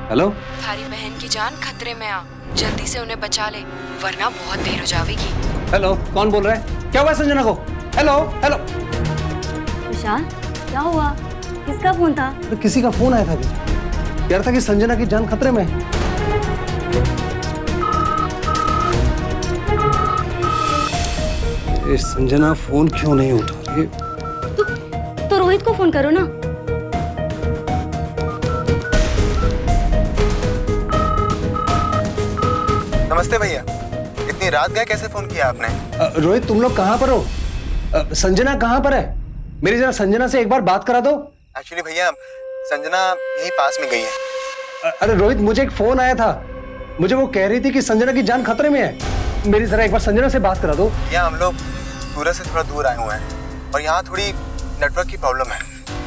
Hello, थारी बहन की जान खतरे में आ, जल्दी से उन्हें बचा ले वरना बहुत देर हो जाएगी। हेलो, कौन बोल रहा है? क्या हुआ संजना को? Hello hello. विशाल, क्या हुआ? किसका फोन था? तो किसी का फोन आया था अभी, कह रहा था कि संजना की जान खतरे में है। ये संजना फोन क्यों नहीं उठा रही? तो रोहित को फोन करो ना। नमस्ते भैया, इतनी रात गए कैसे फोन किया आपने? रोहित, तुम लोग कहाँ पर हो? संजना कहाँ पर है? मेरी जरा संजना से एक बार बात करा दो। एक्चुअली भैया, संजना यही पास में गई है। अरे रोहित, मुझे एक फोन आया था, मुझे वो कह रही थी कि संजना की जान खतरे में है। मेरी जरा एक बार संजना से बात करा दो। भैया, हम लोग सूरत से थोड़ा दूर आए हुए हैं और यहाँ थोड़ी नेटवर्क की प्रॉब्लम है।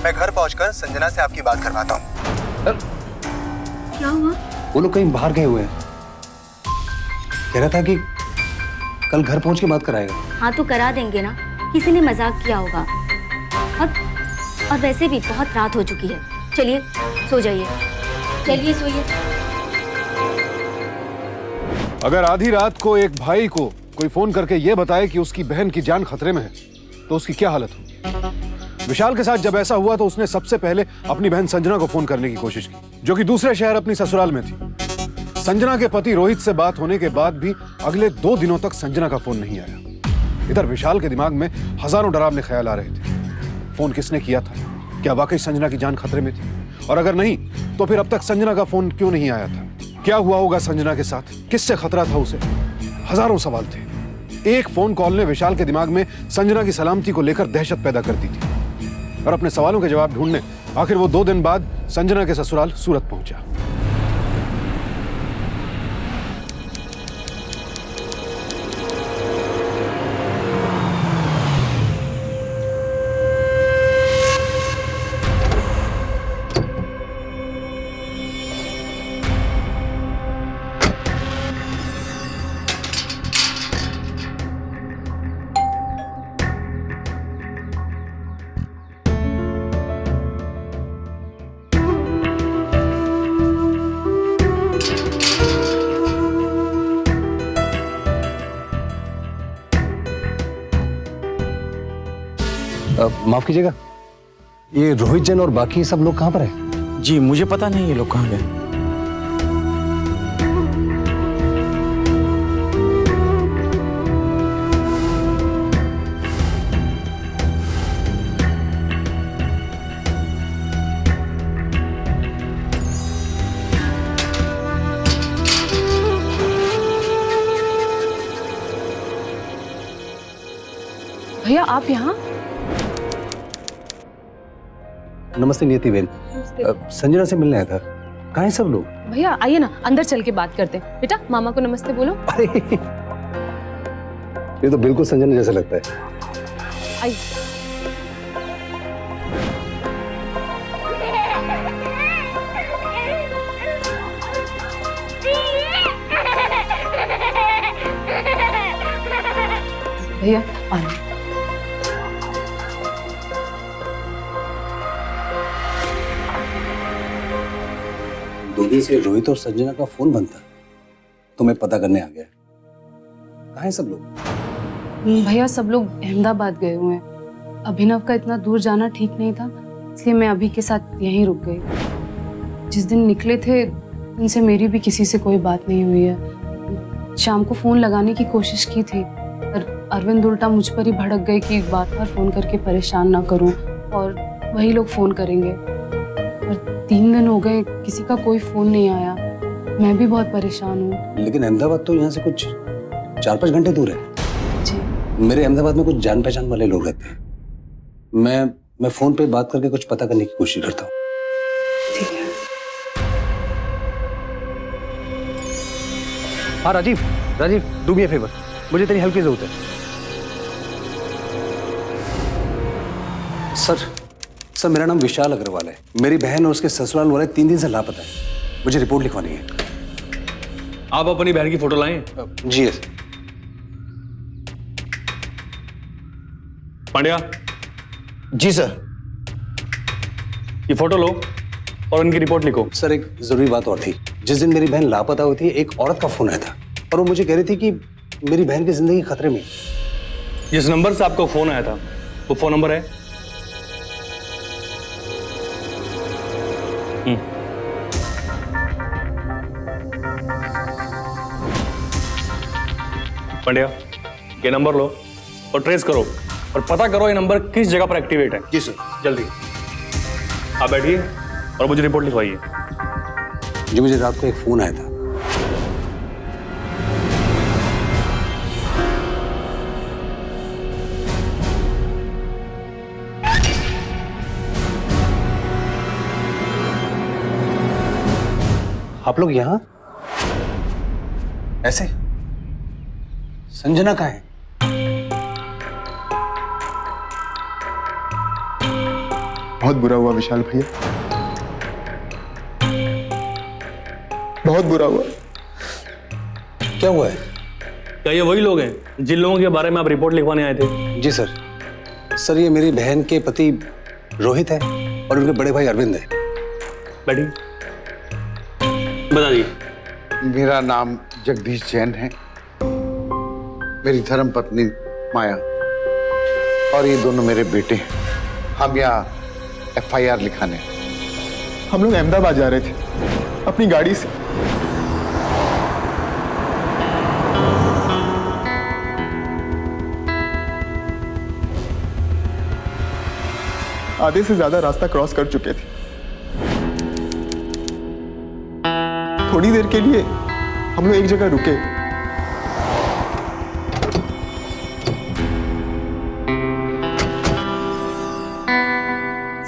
मैं घर पहुंचकर संजना से आपकी बात करवाता हूँ। क्या हुआ? वो लोग कहीं बाहर गए हुए हैं। कह रहा था कि कल घर पहुंच के बात कराएगा। हाँ तो करा देंगे ना, किसी ने मजाक किया होगा। और वैसे भी बहुत रात हो चुकी है। चलिए सो जाइए, चलिए सोइए। अगर आधी रात को एक भाई को कोई फोन करके यह बताए कि उसकी बहन की जान खतरे में है तो उसकी क्या हालत हो। विशाल के साथ जब ऐसा हुआ तो उसने सबसे पहले अपनी बहन संजना को फोन करने की कोशिश की, जो कि दूसरे शहर अपनी ससुराल में थी। संजना के पति रोहित से बात होने के बाद भी अगले 2 दिनों तक संजना का फोन नहीं आया। इधर विशाल के दिमाग में हजारों डरावने ख्याल आ रहे थे। फोन किसने किया था? क्या वाकई संजना की जान खतरे में थी? और अगर नहीं तो फिर अब तक संजना का फोन क्यों नहीं आया था? क्या हुआ होगा संजना के साथ? किससे खतरा था उसे? हजारों सवाल थे। एक फोन कॉल ने विशाल के दिमाग में संजना की सलामती को लेकर दहशत पैदा कर दी थी। और अपने सवालों के जवाब ढूंढने आखिर वो 2 दिन बाद संजना के ससुराल सूरत पहुंचा। माफ कीजिएगा, ये रोहित जैन और बाकी सब लोग कहाँ पर है? जी मुझे पता नहीं ये लोग कहाँ गए। भैया आप यहाँ? नमस्ते नियति बेन, संजना से मिलने आया था। कहाँ है सब लोग? भैया आइए ना, अंदर चल के बात करते हैं। बेटा मामा को नमस्ते बोलो। अरे ये तो बिल्कुल संजना जैसा लगता है। आइए। भैया पानी। दो दिन से रोहित और संजना का फोन बंद था, तो मैं पता करने आ गया। कहाँ हैं सब लोग? भैया सब लोग अहमदाबाद गए हुए हैं। अभिनव का इतना दूर जाना ठीक नहीं था, इसलिए मैं अभी के साथ यहीं रुक गई। जिस दिन निकले थे उनसे मेरी भी किसी से कोई बात नहीं हुई है। शाम को फोन लगाने की कोशिश की थी पर अरविंद उल्टा मुझ पर ही भड़क गए कि बार बार फोन करके परेशान ना करूं और वही लोग फोन करेंगे। पर 3 दिन हो गए, किसी का कोई फोन नहीं आया। मैं भी बहुत परेशान हूँ। लेकिन अहमदाबाद तो यहाँ से कुछ 4-5 घंटे दूर है। जी मेरे अहमदाबाद में कुछ जान पहचान वाले लोग रहते हैं। मैं फोन पे बात करके कुछ पता करने की कोशिश करता हूँ। ठीक है। हाँ Rajiv, do me a favour, मुझे तेरी हेल्प की जरूरत है। सर मेरा नाम विशाल अग्रवाल है। मेरी बहन और उसके ससुराल वाले 3 दिन से लापता है। मुझे रिपोर्ट लिखवानी है। आप अपनी बहन की फोटो लाएं? जी यस। पांड्या जी सर। ये फोटो लो और उनकी रिपोर्ट लिखो। सर एक जरूरी बात और थी। जिस दिन मेरी बहन लापता हुई थी, एक औरत का फोन आया था और वो मुझे कह रही थी कि मेरी बहन की जिंदगी खतरे में। जिस नंबर से आपको फोन आया था वो फोन नंबर है? पंड्या, ये नंबर लो और ट्रेस करो और पता करो ये नंबर किस जगह पर एक्टिवेट है। जी सर। जल्दी आप बैठिए और मुझे रिपोर्ट लिखवाइए। जी मुझे रात को एक फोन आया था। आप लोग यहां ऐसे? संजना कहाँ है? बहुत बुरा हुआ विशाल भैया, बहुत बुरा हुआ। क्या हुआ है? क्या ये वही लोग हैं जिन लोगों के बारे में आप रिपोर्ट लिखवाने आए थे? जी सर। सर ये मेरी बहन के पति रोहित है और उनके बड़े भाई अरविंद है। बैठिए, बता दिए। मेरा नाम जगदीश जैन है, मेरी धर्म पत्नी माया और ये दोनों मेरे बेटे हैं। हम यहाँ FIR लिखाने। हम लोग अहमदाबाद जा रहे थे अपनी गाड़ी से। आधे से ज्यादा रास्ता क्रॉस कर चुके थे। थोड़ी देर के लिए हम लोग एक जगह रुके।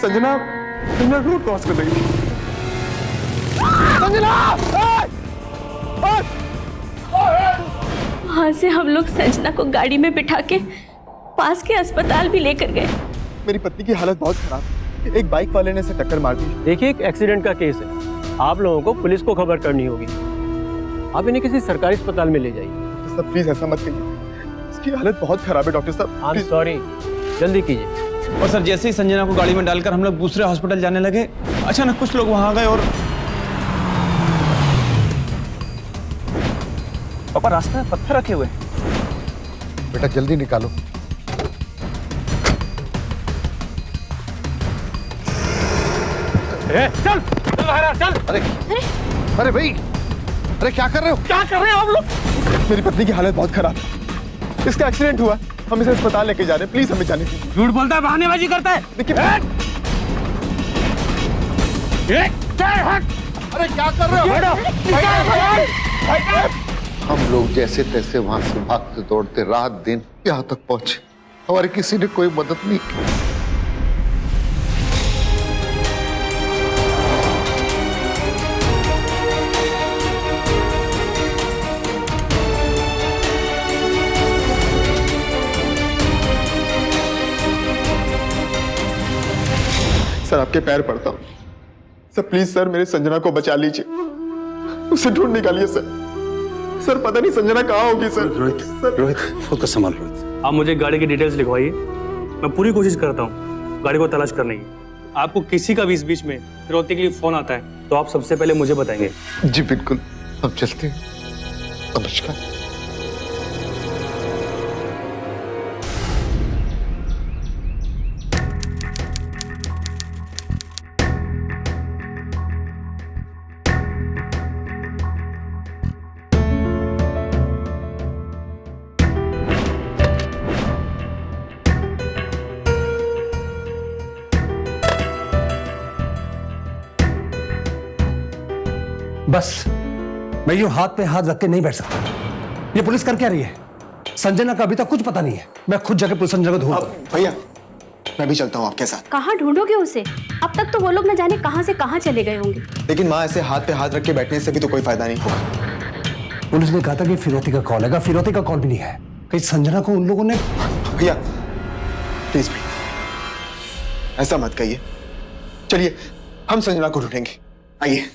संजना रोड क्रॉस कर रही थी। वहां से हम लोग संजना को गाड़ी में बिठा के पास के अस्पताल भी लेकर गए। मेरी पत्नी की हालत बहुत खराब है। एक बाइक वाले ने से टक्कर मार दी। देखिए, एक एक्सीडेंट का केस है, आप लोगों को पुलिस को खबर करनी होगी। आप इन्हें किसी सरकारी अस्पताल में ले जाइए। डॉक्टर साहब प्लीज ऐसा मत कहिए, इसकी हालत बहुत खराब है डॉक्टर साहब। आई एम सॉरी, जल्दी कीजिए। और सर जैसे ही संजना को गाड़ी में डालकर हम लोग दूसरे हॉस्पिटल जाने लगे, अचानक कुछ लोग वहां गए और पापा रास्ते में पत्थर रखे हुए। बेटा जल्दी निकालो। चल चल। अरे भाई, अरे क्या कर रहे हो? क्या कर रहे हो आप लोग? मेरी पत्नी की हालत बहुत खराब है, इसका एक्सीडेंट हुआ, हम इसे अस्पताल लेके जा रहे हैं। प्लीज हमें जाने दीजिए। झूठ बोलता है, बहानेबाजी करता है। देखिए अरे क्या कर रहे हो? हम लोग जैसे तैसे वहां से भागते दौड़ते रात दिन यहाँ तक पहुंचे, हमारी किसी ने कोई मदद नहीं की। सर आपके पैर पड़ता हूँ सर, प्लीज सर मेरे संजना को बचा लीजिए, उसे ढूंढ निकालिए सर। सर पता नहीं संजना कहाँ होगी सर। रोहित फोकस संभाल। रोहित आप मुझे गाड़ी की डिटेल्स लिखवाइए, मैं पूरी कोशिश करता हूँ गाड़ी को तलाश करने की। आपको किसी का भी इस बीच में फिरौती के लिए फोन आता है तो आप सबसे पहले मुझे बताएंगे। जी बिल्कुल, हम चलते हैं। नमस्कार। बस मैं यूं हाथ पे हाथ रख के नहीं बैठ सकता। ये पुलिस कर क्या रही है? संजना का अभी तक कुछ पता नहीं है। मैं खुद जाके पुलिस संजना को ढूंढता हूं। भैया मैं भी चलता हूँ आपके साथ। कहाँ ढूंढोगे उसे? अब तक तो वो लोग न जाने कहाँ से कहाँ चले गए होंगे। लेकिन माँ ऐसे हाथ पे हाथ रख के बैठने से भी तो कोई फायदा नहीं होगा। पुलिस ने कहा था कि फिरौती का कॉल है, फिरौती का कॉल भी नहीं है। कहीं संजना को उन लोगों ने। भैया प्लीज भैया ऐसा मत कहिए, चलिए हम संजना को ढूंढेंगे, आइए।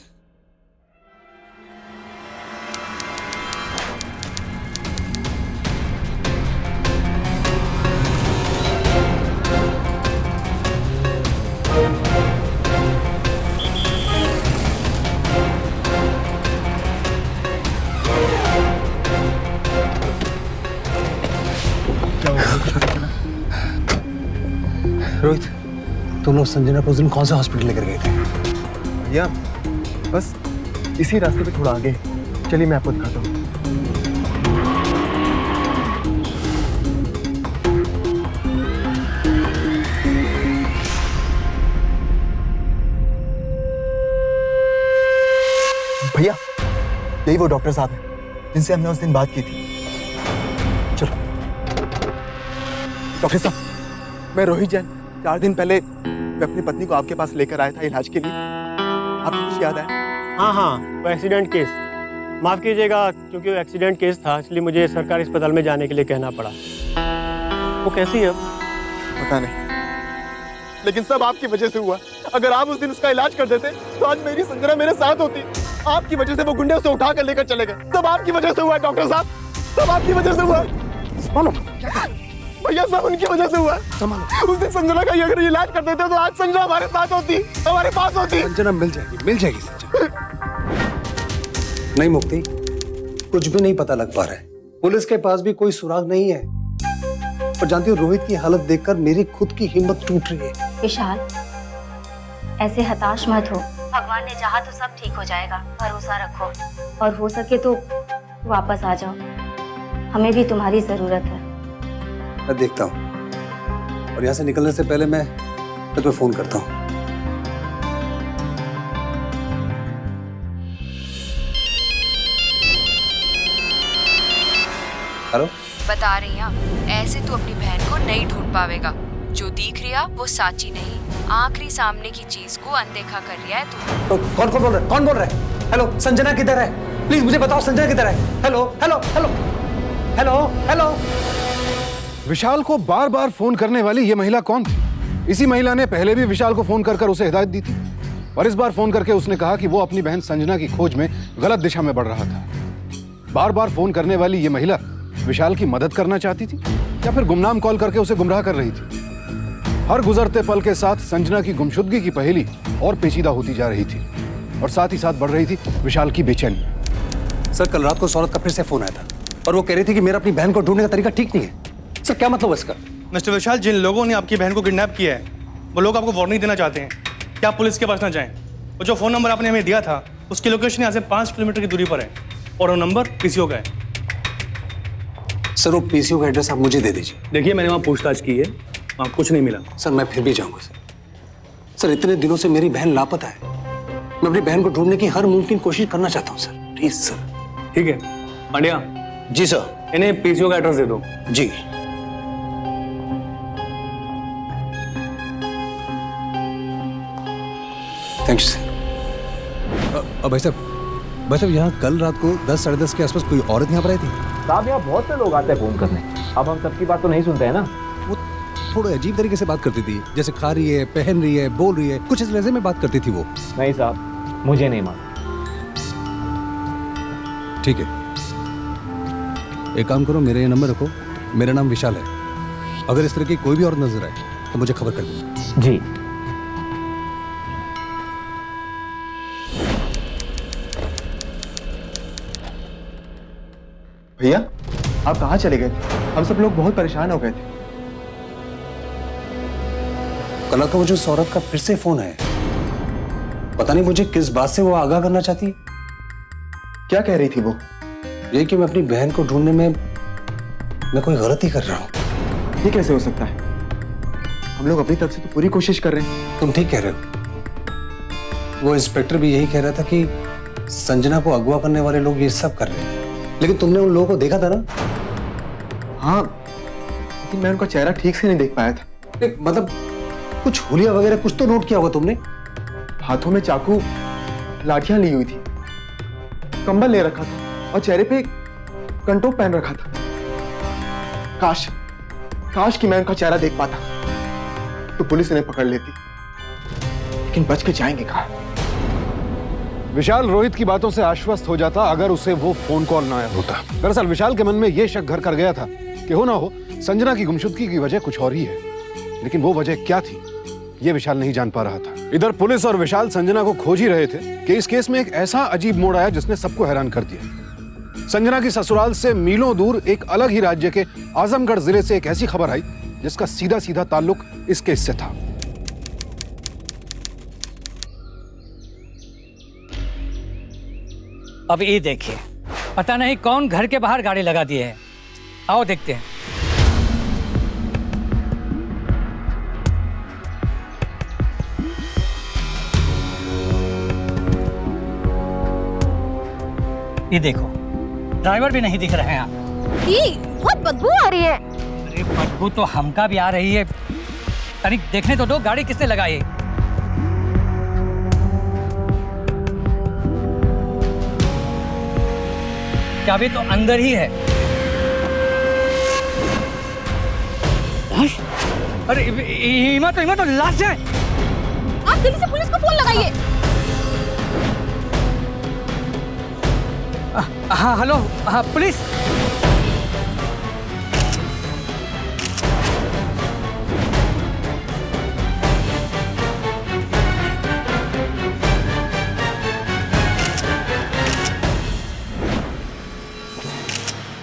रोहित, तुम लोग संजना को उस दिन कौन से हॉस्पिटल लेकर गए थे? भैया बस इसी रास्ते पे थोड़ा आगे, चलिए मैं आपको दिखाता हूँ। भैया यही वो डॉक्टर साहब हैं जिनसे हमने उस दिन बात की थी। चलो। डॉक्टर साहब, मैं रोहित जैन 4 दिन पहले मैं अपनी पत्नी को आपके पास लेकर आया था इलाज के लिए। आपको कुछ याद है? हाँ हाँ, वो एक्सीडेंट केस। माफ़ कीजिएगा, क्योंकि वो एक्सीडेंट केस था इसलिए मुझे सरकारी अस्पताल में जाने के लिए कहना पड़ा। वो कैसी है? पता नहीं, लेकिन सब आपकी वजह से हुआ। अगर आप उस दिन उसका इलाज कर देते तो आज मेरी संजना मेरे साथ होती। आपकी वजह से वो गुंडे उसे उठा कर लेकर चले गए। सब आपकी वजह से हुआ है डॉक्टर साहब, सब आपकी वजह से हुआ है। संभालो भैया, सब उनकी वजह से हुआ है। संभालो। उस दिन संजना का अगर इलाज कर देते तो आज संजना हमारे साथ होती, हमारे पास होती। संजना मिल जाएगी संजना। नहीं मुक्ति, कुछ भी नहीं पता लग पा रहा है। पुलिस के पास भी कोई सुराग नहीं है। और जानती हो, रोहित की हालत देखकर मेरी खुद की हिम्मत टूट रही है। विशाल, ऐसे हताश मत हो। भगवान ने चाहा तो सब ठीक हो जाएगा, भरोसा रखो। और हो सके तो वापस आ जाओ, हमें भी तुम्हारी जरूरत है। मैं देखता हूँ, और यहाँ से निकलने से पहले मैं तुम्हें फोन करता हूँ। हेलो। बता रही हूँ, ऐसे तू अपनी बहन को नहीं ढूंढ पावेगा। जो दिख रहा वो साची नहीं, आखिरी सामने की चीज को अनदेखा कर रहा है तू। तो कौन बोल रहा है? कौन बोल रहा है? हेलो, संजना किधर है? प्लीज मुझे बताओ, संजना किधर है? Hello hello hello hello hello. Vishal को बार बार फोन करने वाली ये महिला कौन थी? इसी महिला ने पहले भी विशाल को फोन कर उसे हिदायत दी थी, और इस बार फोन करके उसने कहा कि वो अपनी बहन संजना की खोज में गलत दिशा में बढ़ रहा था। बार बार फोन करने वाली ये महिला विशाल की मदद करना चाहती थी या फिर गुमनाम कॉल करके उसे गुमराह कर रही थी? हर गुजरते पल के साथ संजना की गुमशुदगी की पहेली और पेचीदा होती जा रही थी, और साथ ही साथ बढ़ रही थी विशाल की बेचैनी। सर, कल रात को सौरभ का फिर से फोन आया था और वो कह रही थी कि मेरा अपनी बहन को ढूंढने का तरीका ठीक नहीं है। सर, क्या मतलब है इसका? मिस्टर विशाल, जिन लोगों ने आपकी बहन को किडनैप किया है वो लोग आपको वार्निंग देना चाहते हैं कि आप पुलिस के पास ना जाएं। और जो फोन नंबर आपने हमें दिया था उसकी लोकेशन यहाँ से 5 किलोमीटर की दूरी पर है, और वो नंबर पीसीओ का है। सर, वो पीसीओ का एड्रेस आप मुझे दे दीजिए। देखिए, मैंने वहाँ पूछताछ की है, वहाँ कुछ नहीं मिला। सर, मैं फिर भी जाऊंगा सर। इतने दिनों से मेरी बहन लापता है। मैं अपनी बहन को ढूंढने की हर मुमकिन कोशिश करना चाहता हूँ सर, प्लीज सर। ठीक है पांड्या। जी सर। इन्हें पीसीओ का एड्रेस दे दो। जी। Thank you sir. भाई साहब, यहाँ कल रात को 10 साढ़े 10 के आसपास कोई औरत यहाँ पर आई थी? साहब, यहाँ बहुत से लोग आते हैं फोन करने। अब हम सबकी बात तो नहीं सुनते हैं ना। वो थोड़ा अजीब तरीके से बात करती थी, जैसे खा रही है, पहन रही है, बोल रही है, कुछ इस लहजे में बात करती थी वो। नहीं साहब, मुझे नहीं मालूम। ठीक है, एक काम करो, मेरे ये नंबर रखो। मेरा नाम विशाल है। अगर इस तरह की कोई भी और नजर आए तो मुझे खबर कर दो। जी। भैया, आप कहाँ चले गए थे? हम सब लोग बहुत परेशान हो गए थे। कल का मुझे सौरभ का फिर से फोन है। पता नहीं मुझे किस बात से वो आगाह करना चाहती है। क्या कह रही थी वो? ये कि मैं अपनी बहन को ढूंढने में मैं कोई गलती कर रहा हूँ। ये कैसे हो सकता है? हम लोग अपनी तरफ से तो पूरी कोशिश कर रहे हैं। तुम ठीक कह रहे हो। वो इंस्पेक्टर भी यही कह रहा था कि संजना को अगवा करने वाले लोग ये सब कर रहे हैं। लेकिन तुमने उन लोगों को देखा था ना? हाँ, लेकिन मैं उनका चेहरा ठीक से नहीं देख पाया था। मतलब कुछ हुलिया वगैरह कुछ तो नोट किया होगा तुमने? हाथों में चाकू, लाठियां ली हुई थी, कंबल ले रखा था और चेहरे पे कंटोप पहन रखा था। काश कि मैं उनका चेहरा देख पाता तो पुलिस इन्हें पकड़ लेती, लेकिन बच के जाएंगे कहाँ? विशाल रोहित की बातों से आश्वस्त हो जाता अगर उसे वो फोन कॉल ना आया होता। दरअसल विशाल के मन में यह शक घर कर गया था कि हो ना हो संजना की गुमशुदगी की वजह कुछ और ही है, लेकिन वो वजह क्या थी ये विशाल नहीं जान पा रहा था। इधर पुलिस और विशाल संजना को खोज ही रहे थे कि इस केस में एक ऐसा अजीब मोड़ आया जिसने सबको हैरान कर दिया। संजना की ससुराल से मीलों दूर एक अलग ही राज्य के आजमगढ़ जिले से एक ऐसी खबर आई जिसका सीधा सीधा ताल्लुक इस केस से था। अब ये देखिए, पता नहीं कौन घर के बाहर गाड़ी लगा दिए है। आओ देखते हैं। ये देखो, ड्राइवर भी नहीं दिख रहे हैं यहाँ। बहुत बदबू आ रही है। अरे बदबू तो हमका भी आ रही है। तनिक देखने तो दो, गाड़ी किसने लगाई है। चाबी तो अंदर ही है। लाश? अरे हिम्मत तो लाश है। आप जल्दी से पुलिस को फोन लगाइए। हाँ हेलो, हाँ police.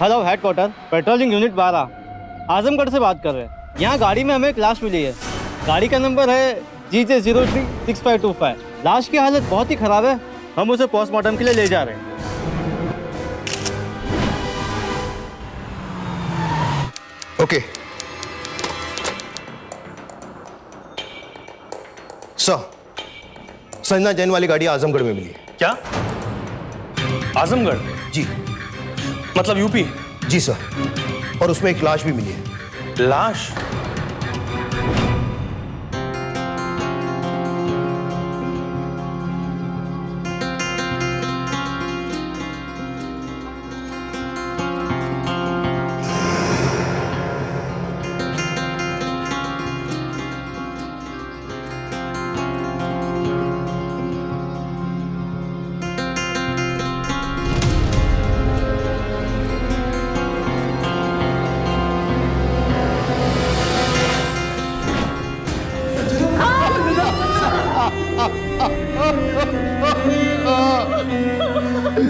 Hello headquarter, patrolling unit 12 Azamgarh से बात कर रहे हैं। यहाँ गाड़ी में हमें एक लाश मिली है। गाड़ी का नंबर है GJ036525। लाश की हालत बहुत ही खराब है। हम उसे पोस्टमार्टम के लिए ले जा रहे हैं। ओके सर, संजना जैन वाली गाड़ी आजमगढ़ में मिली है। क्या? आजमगढ़? जी। मतलब यूपी? जी सर, और उसमें एक लाश भी मिली है। लाश?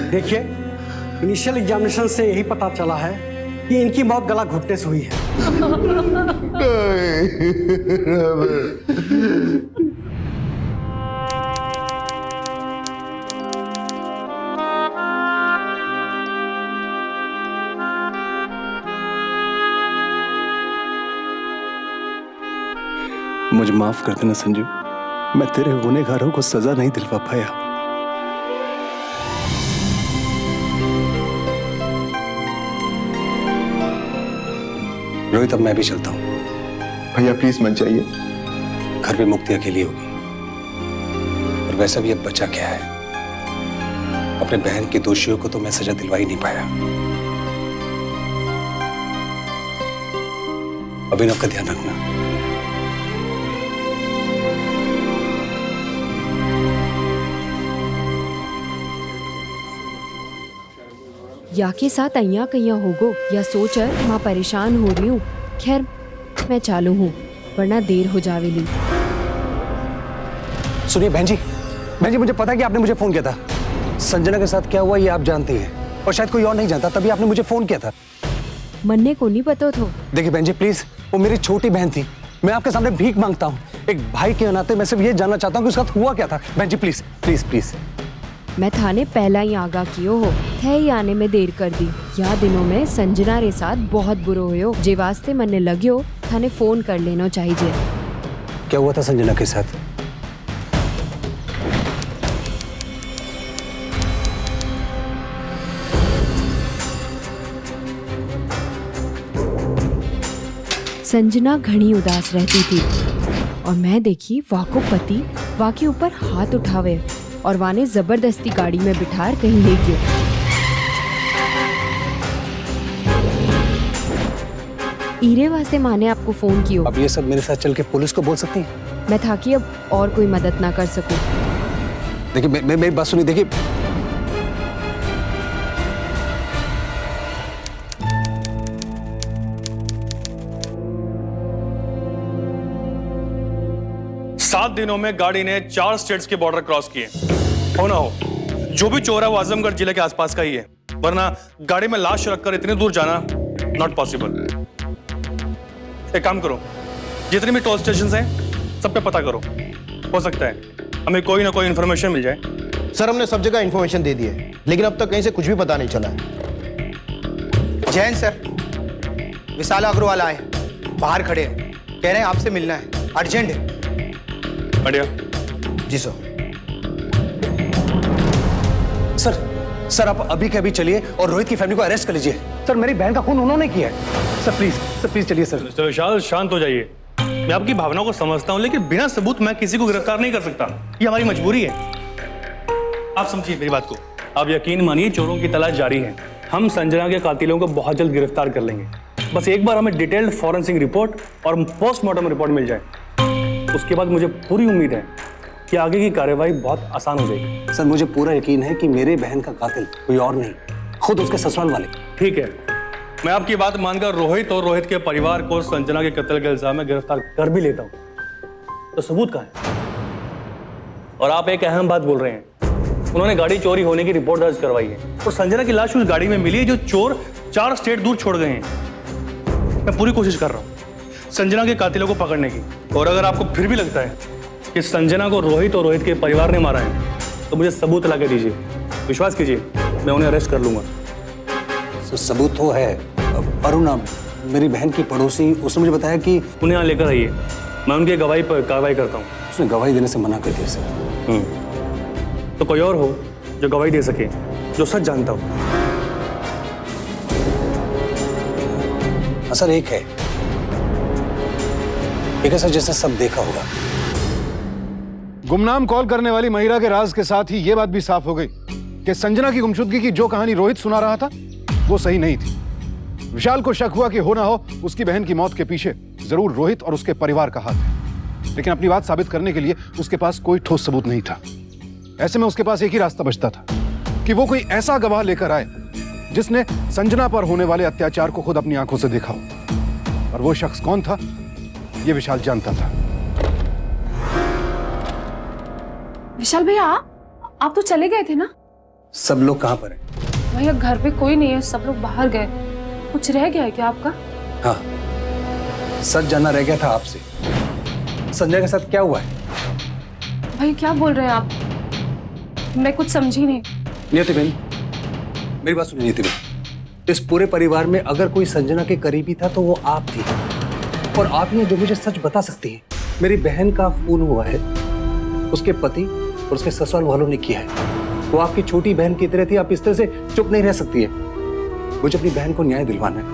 देखिए, इनिशियल एग्जामिनेशन से यही पता चला है कि इनकी मौत गला घुटने से हुई है। मुझे माफ कर देना संजू, मैं तेरे गुनहगारों को सजा नहीं दिलवा पाया। रोहित, अब मैं भी चलता हूँ। भैया प्लीज मत जाइए। घर पे मुक्ति अकेली होगी, और वैसा भी अब बचा क्या है। अपने बहन के दोषियों को तो मैं सजा दिलवा ही नहीं पाया। अभिनव का ध्यान रखना। या के साथ अइया कइया होगो या सोचर माँ परेशान हो रही हूँ। खैर मैं चालू हूँ, वरना देर हो जावेली। सुनिए बहन जी, मुझे पता है कि आपने मुझे फोन किया था। संजना के साथ क्या हुआ ये आप जानती हैं, और शायद कोई और नहीं जानता, तभी आपने मुझे फोन किया था। मन्ने को नहीं पता था। देखिए बहन जी प्लीज, वो मेरी छोटी बहन थी। मैं आपके सामने भीख मांगता हूँ। एक भाई के नाते मैं सिर्फ ये जानना चाहता हूँ कि उसका साथ हुआ क्या था। बहन जी प्लीज प्लीज प्लीज। मैं थाने पहला ही आगा कियो हो थे ही आने में देर कर दी। या दिनों में संजना रे साथ बहुत बुरो हुयो, जे वास्ते मन्ने लग्यो थाने फोन कर लेना चाहिए। क्या हुआ था संजना के साथ? संजना घनी उदास रहती थी, और मैं देखी वाको पति वाके ऊपर हाथ उठावे और वाने जबरदस्ती गाड़ी में बिठार कहीं ले गयो। ईरे वास्ते माने आपको फोन कियो। अब ये सब मेरे साथ चल के पुलिस को बोल सकती हैं? मैं था कि अब और कोई मदद ना कर सकूं। देखिए मेरी बात सुनिए। देखिए सात दिनों में गाड़ी ने 4 स्टेट्स के बॉर्डर क्रॉस किए। हो ना हो, जो भी चोर है वो आजमगढ़ जिले के आसपास का ही है, वरना गाड़ी में लाश रखकर इतनी दूर जाना नॉट पॉसिबल। एक काम करो, जितने भी टोल स्टेशन हैं सब पे पता करो, हो सकता है हमें कोई ना कोई इन्फॉर्मेशन मिल जाए। सर हमने सब जगह इन्फॉर्मेशन दे दी है, लेकिन अब तक कहीं से कुछ भी पता नहीं चला है। जैन सर, विशाल अग्रवाल आए, बाहर खड़े हैं, कह रहे हैं आपसे मिलना है, अर्जेंट है। बढ़िया। जी सर। सर आप अभी के अभी चलिए और रोहित की फैमिली को अरेस्ट कर लीजिए। सर मेरी बहन का खून उन्होंने किया है। सर प्लीज चलिए सर। मिस्टर विशाल शांत हो जाइए। मैं आपकी भावनाओं को समझता हूँ, लेकिन बिना सबूत मैं किसी को गिरफ्तार नहीं कर सकता, ये हमारी मजबूरी है। आप समझिए मेरी बात को, आप यकीन मानिए चोरों की तलाश जारी है। हम संजना के कातिलों को बहुत जल्द गिरफ्तार कर लेंगे। बस एक बार हमें डिटेल्ड फॉरेंसिक रिपोर्ट और पोस्टमार्टम रिपोर्ट मिल जाए, उसके बाद मुझे पूरी उम्मीद है कि आगे की कार्यवाही बहुत आसान हो जाएगी। सर मुझे पूरा यकीन है कि मेरे बहन का कातिल कोई और नहीं, खुद उसके ससुराल वाले। ठीक है, मैं आपकी बात मानकर रोहित और रोहित के परिवार को संजना के कत्ल के इल्जाम में गिरफ्तार कर भी लेता हूँ, तो सबूत कहाँ है? और आप एक अहम बात बोल रहे हैं, उन्होंने गाड़ी चोरी होने की रिपोर्ट दर्ज करवाई है और संजना की लाश उस गाड़ी में मिली है जो चोर 4 स्टेट दूर छोड़ गए हैं। मैं पूरी कोशिश कर रहा हूँ संजना के कातिलों को पकड़ने की, और अगर आपको फिर भी लगता है कि संजना को रोहित और रोहित के परिवार ने मारा है तो मुझे सबूत ला के दीजिए। विश्वास कीजिए मैं उन्हें अरेस्ट कर लूंगा। सबूत तो है। अरुणा मेरी बहन की पड़ोसी, उसने मुझे बताया कि उन्हें यहाँ लेकर आइए, मैं उनकी गवाही पर कार्रवाई करता हूँ। उसने गवाही देने से मना कर दिया सर। तो कोई और हो जो गवाही दे सके, जो सच जानता हो। सर एक है सर, जैसे सब देखा होगा। गुमनाम कॉल करने वाली महिला के राज के साथ ही यह बात भी साफ हो गई कि संजना की गुमशुदगी की जो कहानी रोहित सुना रहा था वो सही नहीं थी। विशाल को शक हुआ कि हो ना हो उसकी बहन की मौत के पीछे जरूर रोहित और उसके परिवार का हाथ है, लेकिन अपनी बात साबित करने के लिए उसके पास कोई ठोस सबूत नहीं था। ऐसे में उसके पास एक ही रास्ता बचता था कि वो कोई ऐसा गवाह लेकर आए जिसने संजना पर होने वाले अत्याचार को खुद अपनी आंखों से देखा हो, और वो शख्स कौन था ये विशाल जानता था। विशाल भैया आप तो चले गए थे ना? सब लोग कहाँ पर हैं? भैया घर पे कोई नहीं है, सब लोग बाहर गए। कुछ रह गया है क्या आपका? हाँ, सच जानना रह गया था आपसे। संजय के साथ क्या हुआ है? भाई क्या बोल रहे हैं आप? मैं कुछ समझी नहीं। नियति बहन, मेरी बात सुनिए नियति बहन, इस पूरे परिवार में अगर कोई संजना के करीबी था तो वो आप थी, और आप ही हैं जो मुझे सच बता सकती है। मेरी बहन का खून हुआ है, उसके पति और उसके ससुराल वालों ने किया है। वो आपकी छोटी बहन की तरह थी, आप इस तरह से चुप नहीं रह सकती है। मुझे अपनी बहन को न्याय दिलवाना है,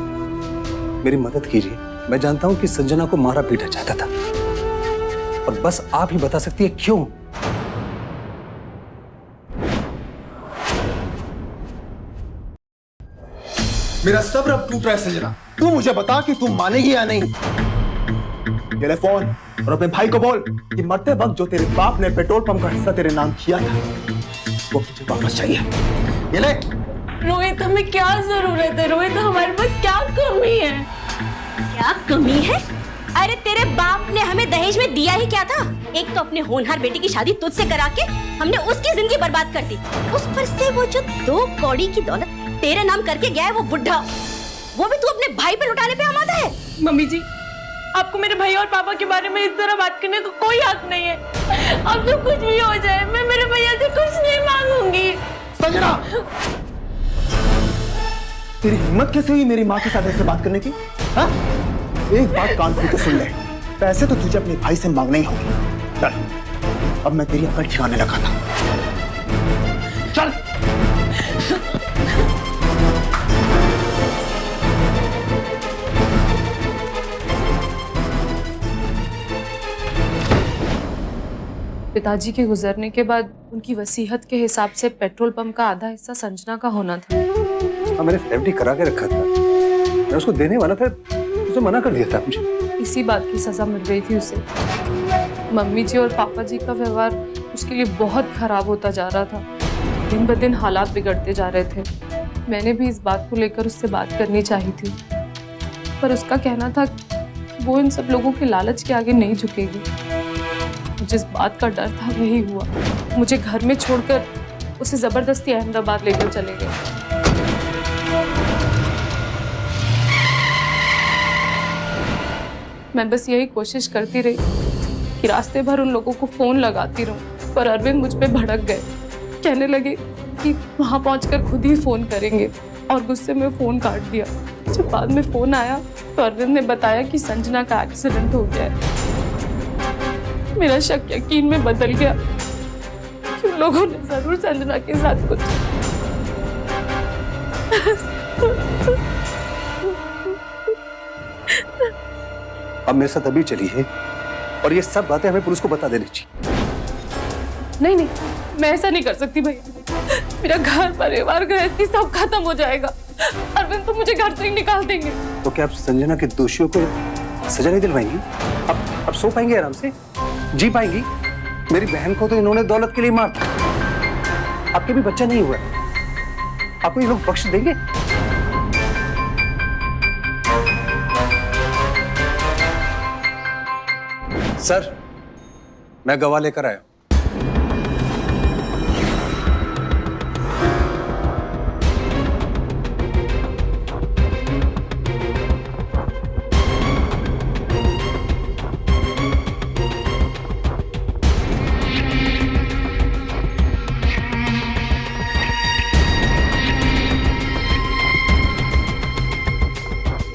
मेरी मदद कीजिए। मैं जानता हूं कि संजना को मारा पीटा जाता था, और बस आप ही बता सकती है क्यों। मेरा सब्र अब टूट रहा है संजना, तू मुझे बता कि तू मानेगी या नहीं। मेरे फोन और अपने भाई को बोल कि मरते वक्त जो तेरे बाप ने पेट्रोल पंप का हिस्सा तेरे नाम किया था वो तुझे वापस चाहिए। ये ले। रोहित हमें क्या जरूरत है? रोहित हमारे पास क्या कमी है? क्या कमी है? अरे तेरे बाप ने हमें दहेज में दिया ही क्या था? एक तो अपने होनहार बेटी की शादी तुझसे करा के हमने उसकी जिंदगी बर्बाद कर दी, उस पर से वो जो 2 कौड़ी की दौलत तेरे नाम करके गया है वो बुढ़ा, वो भी तू अपने भाई पे लुटाने पे आमादा है। मम्मी जी आपको मेरे भाई और पापा के बारे में इस तरह बात करने का कोई हक नहीं है। अब तो कुछ भी हो जाए मैं मेरे भैया से कुछ नहीं मांगूंगी। संजना, तेरी हिम्मत कैसे हुई मेरी माँ के साथ ऐसे बात करने की? हाँ? एक बात कान खोल के सुन ले, पैसे तो तुझे अपने भाई से मांगने ही होंगे। चल, अब मैं तेरी अकल ठिकाने लगा था। चल। पिताजी के गुजरने के बाद उनकी वसीयत के हिसाब से पेट्रोल पंप का आधा हिस्सा संजना का होना था। मैंने एफडी करा के रखा था, मैं उसको देने वाला था, उसने मना कर दिया था मुझे। इसी बात की सजा मिल रही थी उसे। मम्मी जी और पापा जी का व्यवहार उसके लिए बहुत खराब होता जा रहा था, दिन ब दिन हालात बिगड़ते जा रहे थे। मैंने भी इस बात को लेकर उससे बात करनी चाहिए थी, पर उसका कहना था वो इन सब लोगों के लालच के आगे नहीं झुकेगी। जिस बात का डर था वही हुआ। मुझे घर में छोड़कर उसे जबरदस्ती अहमदाबाद लेकर चले गए। मैं बस यही कोशिश करती रही कि रास्ते भर उन लोगों को फोन लगाती रहूं, पर अरविंद मुझ पे भड़क गए। कहने लगे कि वहां पहुंचकर खुद ही फोन करेंगे और गुस्से में फोन काट दिया। जब बाद में फोन आया तो अरविंद ने बताया कि संजना का एक्सीडेंट हो गया है। मेरा शक यकीन में बदल गया कि उन लोगों ने जरूर संजना के साथ कुछ। अब मेरे साथ अभी चलिए और ये सब बातें हमें पुलिस को बता देनी चाहिए। नहीं नहीं, मैं ऐसा नहीं कर सकती भैया। मेरा घर परिवार गृहस्थी सब खत्म हो जाएगा। अरविंद तो मुझे घर से ही निकाल देंगे। तो क्या आप संजना के दोषियों को सजा नहीं दिलवाएंगी? अब सो पाएंगे, आराम से जी पाएंगी? मेरी बहन को तो इन्होंने दौलत के लिए मारा। आपके भी बच्चा नहीं हुआ, आपको ये लोग बख्श देंगे? सर, मैं गवाह लेकर आया।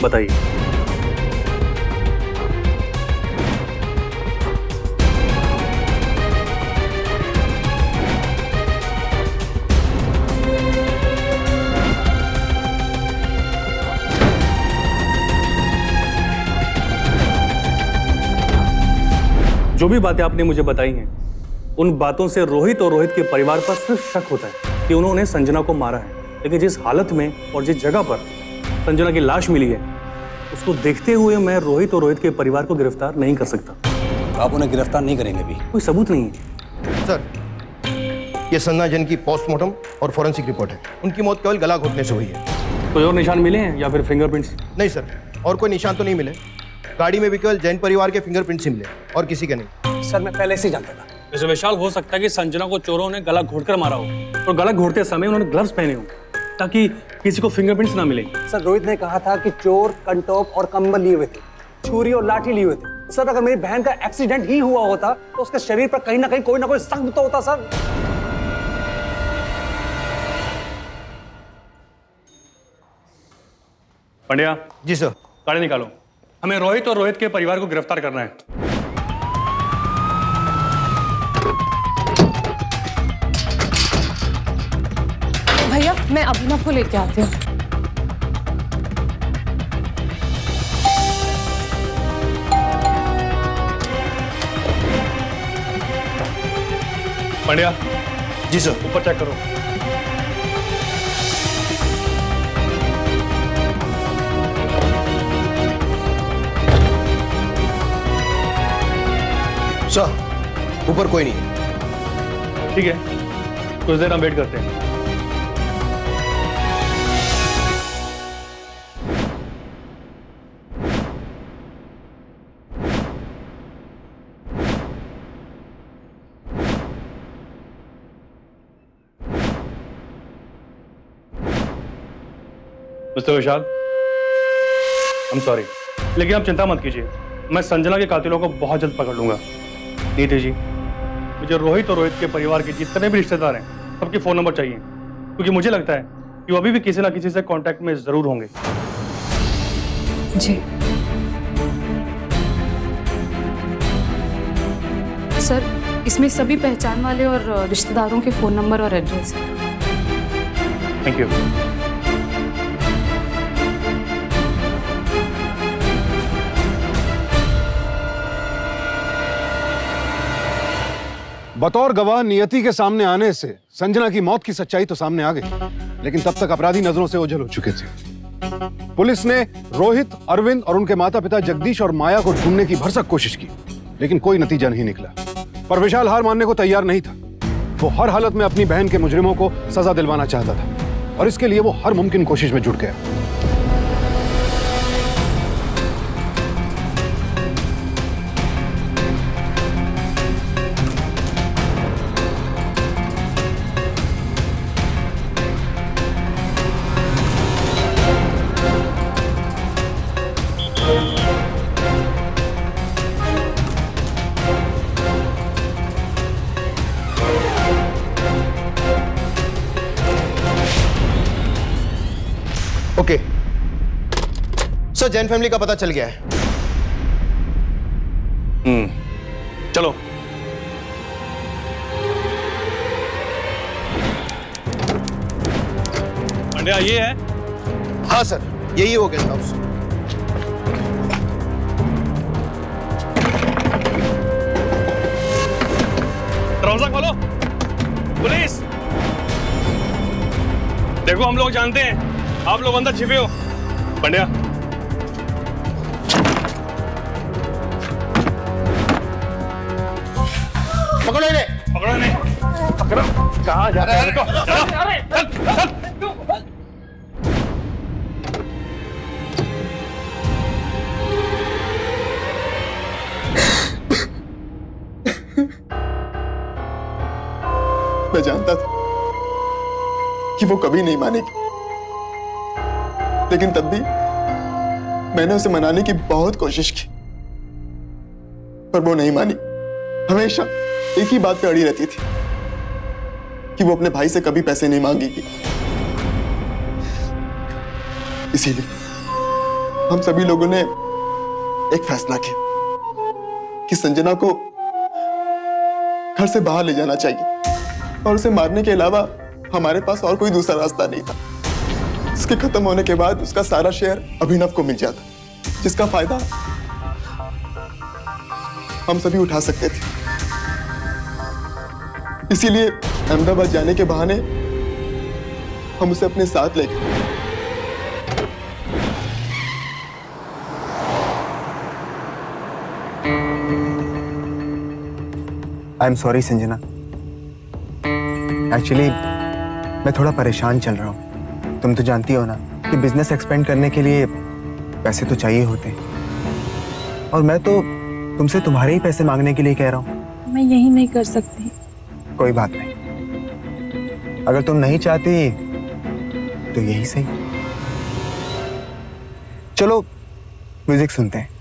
बताइए। जो भी बातें आपने मुझे बताई हैं, उन बातों से रोहित और रोहित के परिवार पर सिर्फ शक होता है कि उन्होंने संजना को मारा है। लेकिन जिस हालत में और जिस जगह पर संजना की लाश मिली है, उसको देखते हुए मैं रोहित और रोहित के परिवार को गिरफ्तार नहीं कर सकता। आप उन्हें गिरफ्तार नहीं करेंगे भी? कोई सबूत नहीं है। सर, ये संजना जैन की पोस्टमार्टम और फॉरेंसिक रिपोर्ट है। उनकी मौत केवल गला घोटने से हुई है। कोई और निशान मिले हैं या फिर फिंगरप्रिंट्स? नहीं सर, और कोई निशान तो नहीं मिले। गाड़ी में भी केवल जैन परिवार के फिंगरप्रिंट्स ही मिले और किसी के नहीं। सर, मैं पहले से ही जानता था। वैसे विशाल, हो सकता है कि संजना को चोरों ने गला घोटकर मारा हो और गला घोटते समय उन्होंने ग्लव्स पहने हो ताकि किसी को फिंगरप्रिंट्स ना मिले। सर, रोहित ने कहा था कि चोर कंटोप और कंबल लिए हुए थे, छुरी और लाठी लिए हुए थे। सर, अगर मेरी बहन का एक्सीडेंट ही हुआ होता तो उसके शरीर पर कहीं ना कहीं कोई ना कोई संग तो होता। सर, पंड्या जी सर। गाड़ी निकालो, हमें रोहित और रोहित के परिवार को गिरफ्तार करना है। भैया, मैं अभिनव को लेके आती हूँ। पंड्या जी सर। ऊपर चेक करो। सर, ऊपर कोई नहीं है। ठीक है, कुछ देर हम वेट करते हैं। मिस्टर विशाल, I'm sorry, लेकिन आप चिंता मत कीजिए, मैं संजना के कातिलों को बहुत जल्द पकड़ लूंगा। नीति जी, मुझे रोहित और रोहित के परिवार के जितने भी रिश्तेदार हैं, सबके फोन नंबर चाहिए, क्योंकि मुझे लगता है कि वो अभी भी किसी ना किसी से कांटेक्ट में जरूर होंगे। जी सर, इसमें सभी पहचान वाले और रिश्तेदारों के फोन नंबर और एड्रेस है। Thank you. बतौर गवाह नियति के सामने आने से संजना की मौत की सच्चाई तो सामने आ गई, लेकिन तब तक अपराधी नजरों से ओझल हो चुके थे। पुलिस ने रोहित, अरविंद और उनके माता पिता जगदीश और माया को ढूंढने की भरसक कोशिश की, लेकिन कोई नतीजा नहीं निकला। पर विशाल हार मानने को तैयार नहीं था। वो हर हालत में अपनी बहन के मुजरिमों को सजा दिलवाना चाहता था और इसके लिए वो हर मुमकिन कोशिश में जुट गया। ओके सर, जैन फैमिली का पता चल गया है। चलो। पांड्या ये है? हाँ सर, यही हो गेस्ट हाउस। दरवाजा खोलो। पुलिस, देखो हम लोग जानते हैं आप लोग अंदर छिपे हो। पांड्या पकड़ो इन्हें। पकड़ो इन्हें। पकड़ो। कहाँ जा रहे हो? मैं जानता था कि वो कभी नहीं मानेगी, लेकिन तब भी मैंने उसे मनाने की बहुत कोशिश की, पर वो नहीं मानी। हमेशा एक ही बात पे अड़ी रहती थी कि वो अपने भाई से कभी पैसे नहीं मांगेगी। इसीलिए हम सभी लोगों ने एक फैसला किया कि संजना को घर से बाहर ले जाना चाहिए और उसे मारने के अलावा हमारे पास और कोई दूसरा रास्ता नहीं था। इसके खत्म होने के बाद उसका सारा शेयर अभिनव को मिल जाता, जिसका फायदा हम सभी उठा सकते थे। इसीलिए अहमदाबाद जाने के बहाने हम उसे अपने साथ ले गए। I am sorry Sanjana, actually मैं थोड़ा परेशान चल रहा हूँ। तुम तो जानती हो ना कि बिजनेस एक्सपेंड करने के लिए पैसे तो चाहिए होते हैं, और मैं तो तुमसे तुम्हारे ही पैसे मांगने के लिए कह रहा हूँ। मैं यही नहीं कर सकती। कोई बात नहीं, अगर तुम नहीं चाहती तो यही सही। चलो म्यूजिक सुनते हैं।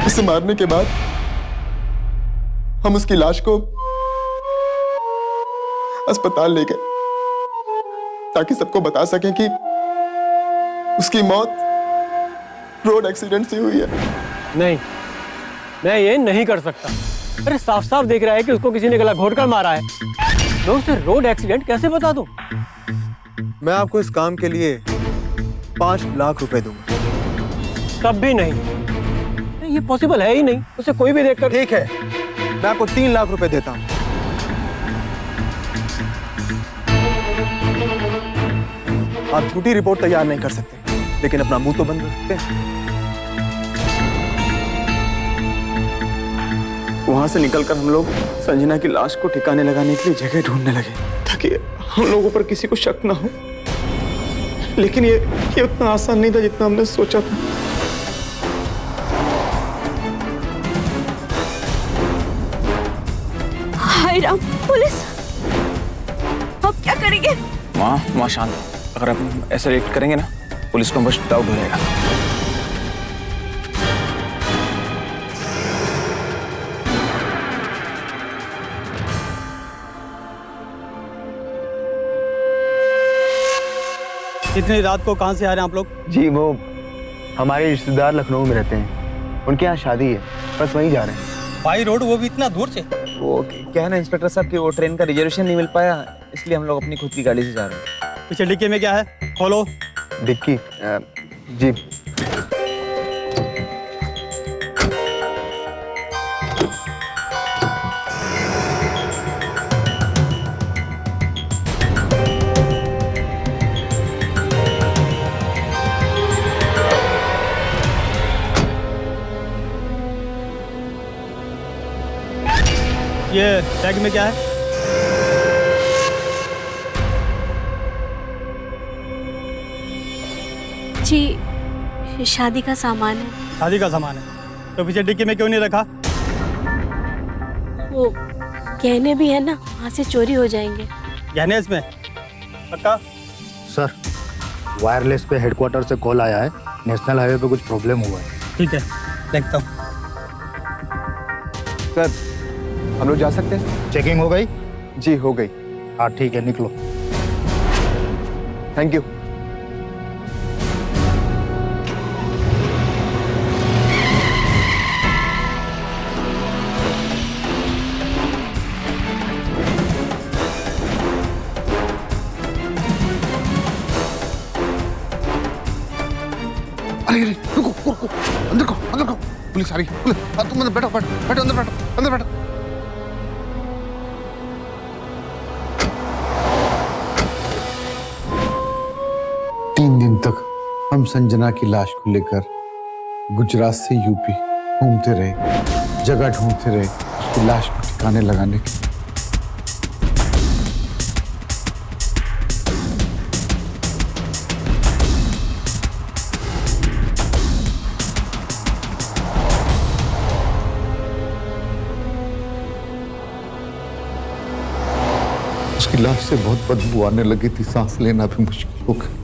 उसे मारने के बाद हम उसकी लाश को अस्पताल ले गए ताकि सबको बता सकें कि उसकी मौत रोड एक्सीडेंट से हुई है। नहीं, मैं ये नहीं कर सकता। अरे साफ साफ देख रहा है कि उसको किसी ने गला घोट कर मारा है। मैं उसे रोड एक्सीडेंट कैसे बता दूं? मैं आपको इस काम के लिए 5 लाख रुपए दूंगा। तब भी नहीं, ये पॉसिबल है ही नहीं। उसे कोई भी देखकर। ठीक है, मैं आपको 3 लाख रुपए देता हूं। आप झूठी रिपोर्ट तैयार नहीं कर सकते, लेकिन अपना मुंह तो बंद कर सकते हैं। वहां से निकलकर हम लोग संजना की लाश को ठिकाने लगाने के लिए जगह ढूंढने लगे ताकि हम लोगों पर किसी को शक ना हो, लेकिन ये उतना आसान नहीं था जितना हमने सोचा था। हाय राम, पुलिस! अब क्या करेंगे? माँ शांत, अगर आप ऐसे रिएक्ट करेंगे ना, पुलिस को बस डाउट हो जाएगा। इतनी रात को कहाँ से आ रहे हैं आप लोग? जी वो हमारे रिश्तेदार लखनऊ में रहते हैं, उनके यहाँ शादी है, बस वहीं जा रहे हैं। बाई रोड, वो भी इतना दूर से? वो क्या है ना इंस्पेक्टर साहब कि वो ट्रेन का रिजर्वेशन नहीं मिल पाया, इसलिए हम लोग अपनी खुद की गाड़ी से जा रहे हैं। पीछे डिक्की में क्या है? खोलो। डिक्की? जी। ये बैग में क्या है? जी शादी का सामान है। शादी का सामान है तो पीछे डिक्की में क्यों नहीं रखा? वो गहने भी है ना, वहाँ से चोरी हो जाएंगे। गहने इसमें पक्का? सर, वायरलेस पे हेडक्वार्टर से कॉल आया है, नेशनल हाईवे पे कुछ प्रॉब्लम हुआ है। ठीक है, देखता हूँ। सर, हम लोग जा सकते हैं? चेकिंग हो गई? जी हो गई। हाँ ठीक है, निकलो। Thank you. अरे रुको रुको, अंदर को, पुलिस आ रही है। तुम अंदर बैठो, बैठो अंदर बैठो, अंदर बैठो। तीन दिन तक हम संजना की लाश को लेकर गुजरात से यूपी घूमते रहे, जगह ढूंढते रहे उसकी लाश को ठिकाने लगाने की। उसकी लाश से बहुत बदबू आने लगी थी, सांस लेना भी मुश्किल हो गया था।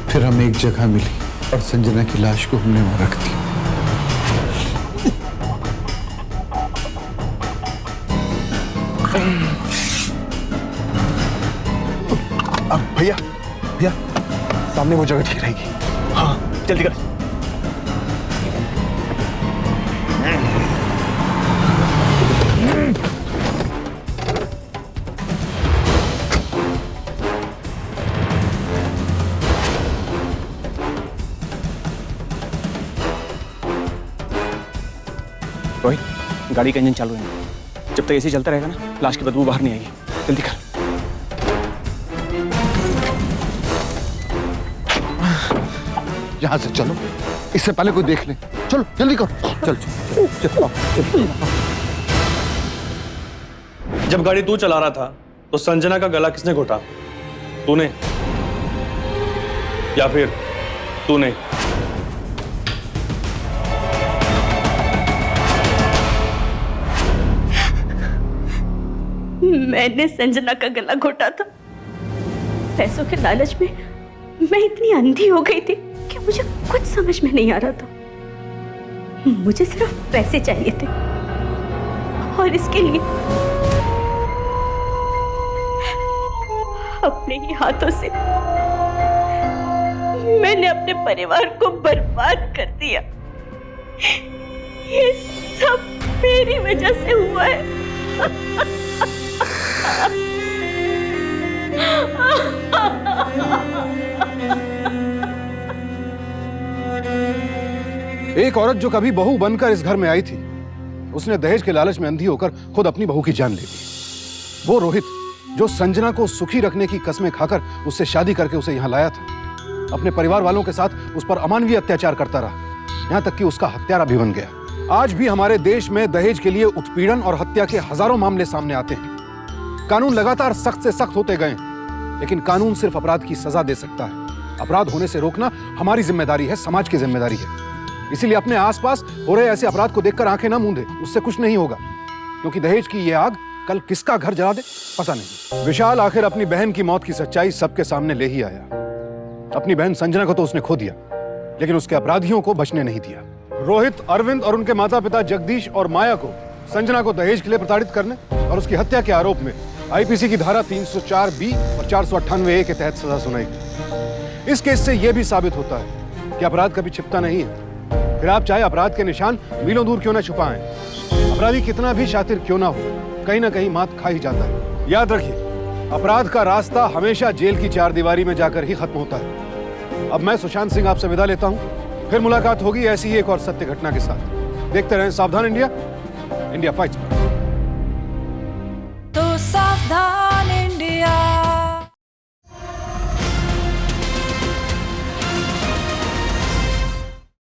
फिर हमें एक जगह मिली और संजना की लाश को हमने वहां रख दिया। अब भैया सामने वो जगह ठीक रहेगी। हाँ जल्दी कर। रोहित, गाड़ी का इंजन चालू है। जब तक ऐसे चलता रहेगा ना, लाश की बदबू बाहर नहीं आएगी। जल्दी कर। यहां से चलो, इससे पहले कोई देख ले। चलो जल्दी करो। चल चल। जब गाड़ी तू चला रहा था तो संजना का गला किसने घोटा? तूने या फिर तूने? मैंने संजना का गला घोटा था। पैसों के लालच में मैं इतनी अंधी हो गई थी कि मुझे कुछ समझ में नहीं आ रहा था। मुझे सिर्फ पैसे चाहिए थे और इसके लिए अपने ही हाथों से मैंने अपने परिवार को बर्बाद कर दिया। ये सब मेरी वजह से हुआ है। एक औरत जो कभी बहू बनकर इस घर में आई थी, उसने दहेज के लालच में अंधी होकर खुद अपनी बहू की जान ले ली। वो रोहित जो संजना को सुखी रखने की कस्में खाकर उससे शादी करके उसे यहाँ लाया था, अपने परिवार वालों के साथ उस पर अमानवीय अत्याचार करता रहा, यहाँ तक कि उसका हत्यारा भी बन गया। आज भी हमारे देश में दहेज के लिए उत्पीड़न और हत्या के हजारों मामले सामने आते हैं। कानून लगातार सख्त से सख्त होते गए, लेकिन कानून सिर्फ अपराध की सजा दे सकता है। अपराध होने से रोकना हमारी जिम्मेदारी है, समाज की जिम्मेदारी है। इसीलिए अपने आसपास हो रहे ऐसे अपराध को देखकर आंखें ना मूंदे, उससे कुछ नहीं होगा। क्योंकि दहेज की यह आग कल किसका घर जला दे पता नहीं। विशाल आखिर अपनी बहन की मौत की सच्चाई सबके सामने ले ही आया। अपनी बहन संजना को तो उसने खो दिया, लेकिन उसके अपराधियों को बचने नहीं दिया। रोहित, अरविंद और उनके माता पिता जगदीश और माया को संजना को दहेज के लिए प्रताड़ित करने और उसकी हत्या के आरोप में आईपीसी की धारा 304B और 498A के तहत सजा सुनाई गई। इस केस से यह भी साबित होता है कि अपराध कभी छिपता नहीं है। फिर आप चाहे अपराध के निशान मीलों दूर क्यों ना छुपाएं, अपराधी कितना भी शातिर क्यों ना हो, कहीं ना कहीं मात खा ही जाता है। याद रखिए, अपराध का रास्ता हमेशा जेल की चारदीवारी में जाकर ही खत्म होता है। अब मैं सुशांत सिंह आपसे विदा लेता हूं, फिर मुलाकात होगी ऐसी एक और सत्य घटना के साथ। देखते रहें सावधान इंडिया, इंडिया फाइट्स। तो सावधान